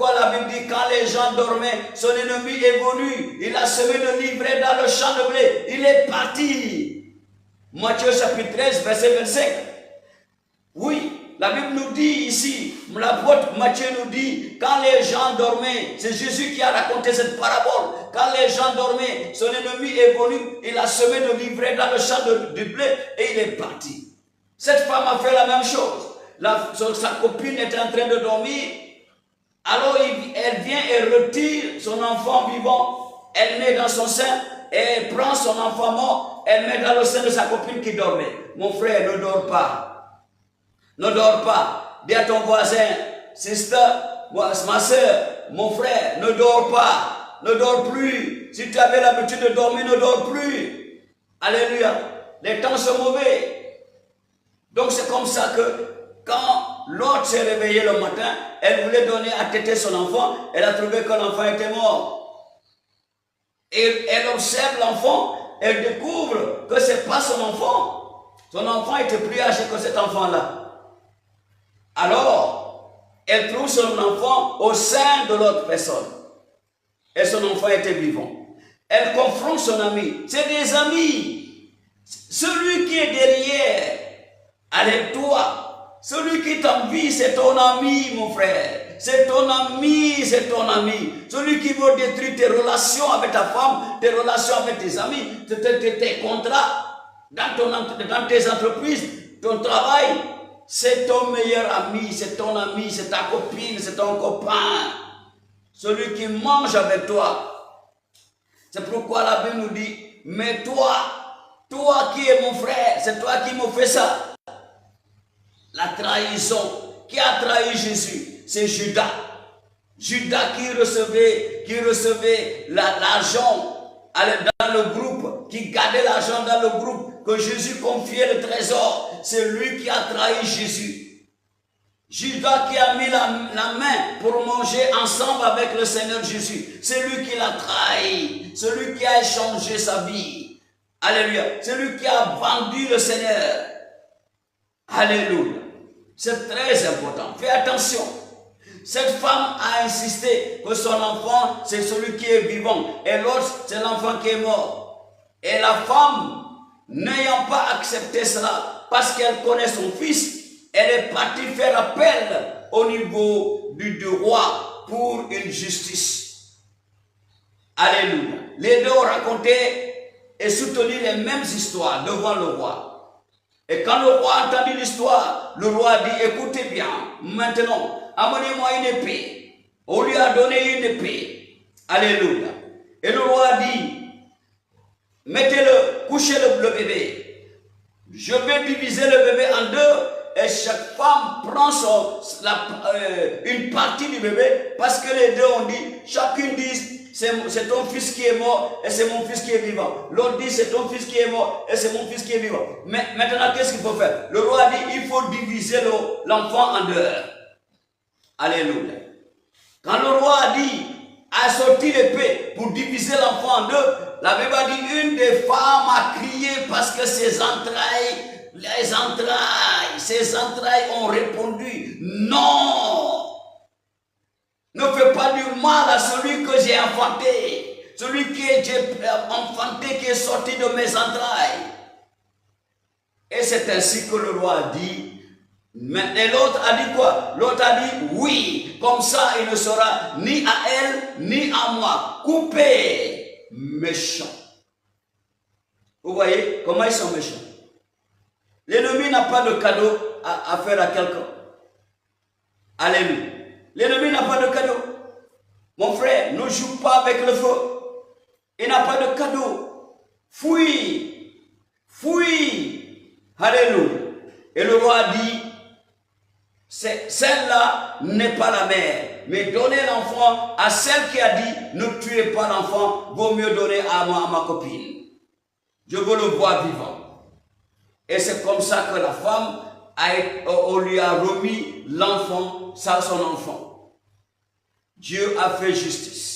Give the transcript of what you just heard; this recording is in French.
pourquoi la Bible dit quand les gens dormaient, son ennemi est venu. Il a semé le livret dans le champ de blé. Il est parti. Matthieu chapitre 13, verset 25. Oui, la Bible nous dit ici, l'apôtre Matthieu nous dit, quand les gens dormaient, c'est Jésus qui a raconté cette parabole. Quand les gens dormaient, son ennemi est venu, il a semé le livret dans le champ de blé et il est parti. Cette femme a fait la même chose. Sa copine était en train de dormir. Alors elle vient et retire son enfant vivant. Elle met dans son sein et elle prend son enfant mort. Elle met dans le sein de sa copine qui dormait. Mon frère, ne dors pas. Ne dors pas. Dis à ton voisin, sister, ma soeur, mon frère, ne dors pas. Ne dors plus. Si tu avais l'habitude de dormir, ne dors plus. Alléluia. Les temps sont mauvais. Donc c'est comme ça que quand l'autre s'est réveillé le matin, elle voulait donner à téter son enfant, elle a trouvé que l'enfant était mort. Et elle observe l'enfant, elle découvre que ce n'est pas son enfant. Son enfant était plus âgé que cet enfant-là. Alors, elle trouve son enfant au sein de l'autre personne. Et son enfant était vivant. Elle confronte son ami. C'est des amis. Celui qui est derrière, allez toi. Celui qui t'envie, c'est ton ami, mon frère. C'est ton ami, c'est ton ami. Celui qui veut détruire tes relations avec ta femme, tes relations avec tes amis, tes contrats, dans tes entreprises, ton travail, c'est ton meilleur ami, c'est ton ami, c'est ta copine, c'est ton copain. Celui qui mange avec toi. C'est pourquoi la Bible nous dit, mais toi qui es mon frère, c'est toi qui me fais ça. La trahison. Qui a trahi Jésus? C'est Judas. Judas qui recevait l'argent dans le groupe, qui gardait l'argent dans le groupe, que Jésus confiait le trésor. C'est lui qui a trahi Jésus. Judas qui a mis la main pour manger ensemble avec le Seigneur Jésus. C'est lui qui l'a trahi. Celui qui a échangé sa vie. Alléluia. C'est lui qui a vendu le Seigneur. Alléluia. C'est très important. Fais attention. Cette femme a insisté que son enfant, c'est celui qui est vivant. Et l'autre, c'est l'enfant qui est mort. Et la femme, n'ayant pas accepté cela, parce qu'elle connaît son fils, elle est partie faire appel au niveau du roi pour une justice. Alléluia. Les deux ont raconté et soutenu les mêmes histoires devant le roi. Et quand le roi a entendu l'histoire, le roi a dit, écoutez bien, maintenant, amenez-moi une épée. On lui a donné une épée. Alléluia. Et le roi a dit, mettez-le, couchez le bébé. Je vais diviser le bébé en deux et chaque femme prend une partie du bébé parce que les deux ont dit, chacune dit, c'est ton fils qui est mort et c'est mon fils qui est vivant. L'autre dit c'est ton fils qui est mort et c'est mon fils qui est vivant. Mais maintenant, qu'est-ce qu'il faut faire? Le roi dit il faut diviser l'enfant en deux. Alléluia. Quand le roi a dit a sorti l'épée pour diviser l'enfant en deux, la Bible a dit une des femmes a crié parce que ses entrailles ont répondu non. Ne fais pas du mal à celui que j'ai enfanté. Celui que j'ai enfanté, qui est sorti de mes entrailles. Et c'est ainsi que le roi a dit. Mais l'autre a dit quoi? L'autre a dit oui. Comme ça, il ne sera ni à elle, ni à moi. Coupé. Méchant. Vous voyez comment ils sont méchants? L'ennemi n'a pas de cadeau à faire à quelqu'un. Alléluia. L'ennemi n'a pas de cadeau. Mon frère, ne joue pas avec le feu. Il n'a pas de cadeau. Fuis. Fuis. Alléluia. Et le roi a dit, celle-là n'est pas la mère. Mais donnez l'enfant à celle qui a dit, ne tuez pas l'enfant, vaut mieux donner à ma copine. Je veux le voir vivant. Et c'est comme ça que la femme, on lui a remis l'enfant, son enfant. Dieu a fait justice.